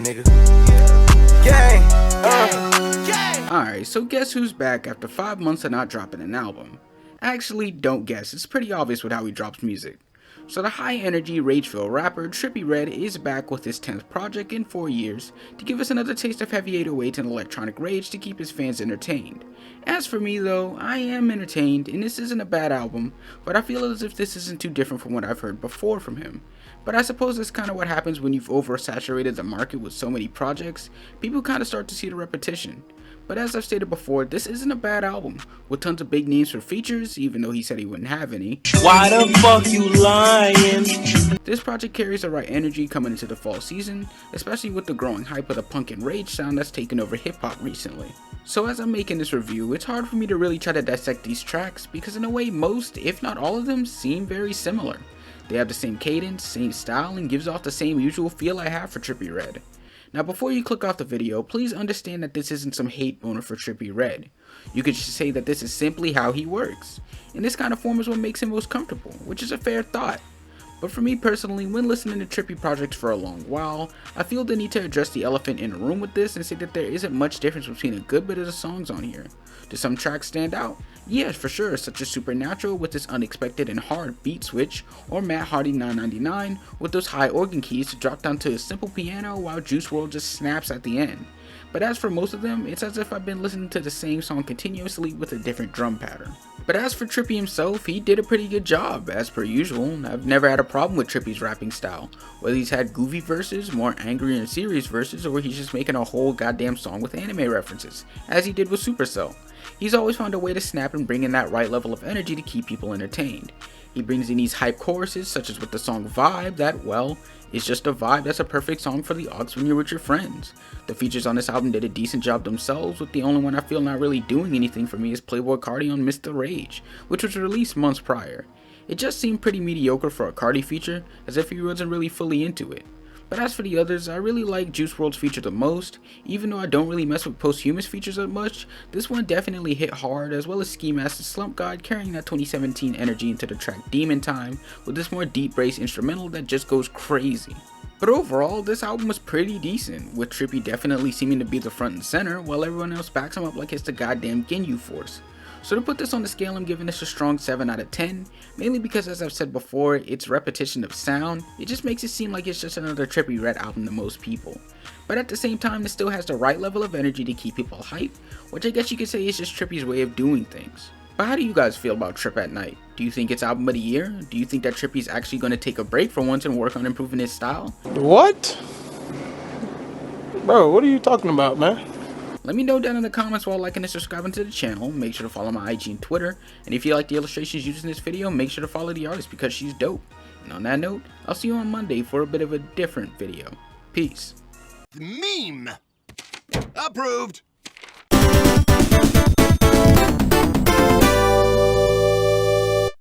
nigga. Gang. Alright, so guess who's back after 5 months of not dropping an album? Actually, don't guess, it's pretty obvious with how he drops music. So the high-energy, rage-filled rapper Trippie Redd is back with his 10th project in 4 years to give us another taste of heavy 808s and electronic rage to keep his fans entertained. As for me though, I am entertained, and this isn't a bad album, but I feel as if this isn't too different from what I've heard before from him. But I suppose that's kind of what happens when you've oversaturated the market with so many projects, people kind of start to see the repetition. But as I've stated before, this isn't a bad album, with tons of big names for features, even though he said he wouldn't have any. Why the fuck you lying? This project carries the right energy coming into the fall season, especially with the growing hype of the punk and rage sound that's taken over hip hop recently. So as I'm making this review, it's hard for me to really try to dissect these tracks, because in a way most, if not all of them, seem very similar. They have the same cadence, same style, and gives off the same usual feel I have for Trippie Redd. Now before you click off the video, please understand that this isn't some hate boner for Trippie Redd. You could just say that this is simply how he works, and this kind of form is what makes him most comfortable, which is a fair thought. But for me personally, when listening to Trippie projects for a long while, I feel the need to address the elephant in the room with this and say that there isn't much difference between a good bit of the songs on here. Do some tracks stand out? Yeah, for sure, such as Supernatural with this unexpected and hard beat switch, or Matt Hardy 999 with those high organ keys to drop down to a simple piano while Juice WRLD just snaps at the end. But as for most of them, it's as if I've been listening to the same song continuously with a different drum pattern. But as for Trippie himself, he did a pretty good job, as per usual. I've never had a problem with Trippie's rapping style, whether he's had goofy verses, more angry and serious verses, or he's just making a whole goddamn song with anime references, as he did with Supercell. He's always found a way to snap and bring in that right level of energy to keep people entertained. He brings in these hype choruses, such as with the song Vibe, that, well, is just a vibe that's a perfect song for the aux when you're with your friends. The features on this album did a decent job themselves, with the only one I feel not really doing anything for me is Playboi Carti on Mr. Rage, which was released months prior. It just seemed pretty mediocre for a Carti feature, as if he wasn't really fully into it. But as for the others, I really like Juice WRLD's feature the most. Even though I don't really mess with Posthumous features that much, this one definitely hit hard, as well as Ski Master's Slump God carrying that 2017 energy into the track Demon Time with this more deep bass instrumental that just goes crazy. But overall, this album was pretty decent, with Trippie definitely seeming to be the front and center, while everyone else backs him up like it's the goddamn Ginyu Force. So to put this on the scale, I'm giving this a strong 7 out of 10, mainly because, as I've said before, its repetition of sound, it just makes it seem like it's just another Trippie Redd album to most people. But at the same time, it still has the right level of energy to keep people hyped, which I guess you could say is just Trippie's way of doing things. But how do you guys feel about Trip at Night? Do you think it's album of the year? Do you think that Trippie's actually going to take a break for once and work on improving his style? What? Bro, what are you talking about, man? Let me know down in the comments while liking and subscribing to the channel. Make sure to follow my IG and Twitter. And if you like the illustrations used in this video, make sure to follow the artist because she's dope. And on that note, I'll see you on Monday for a bit of a different video. Peace. Meme. Approved.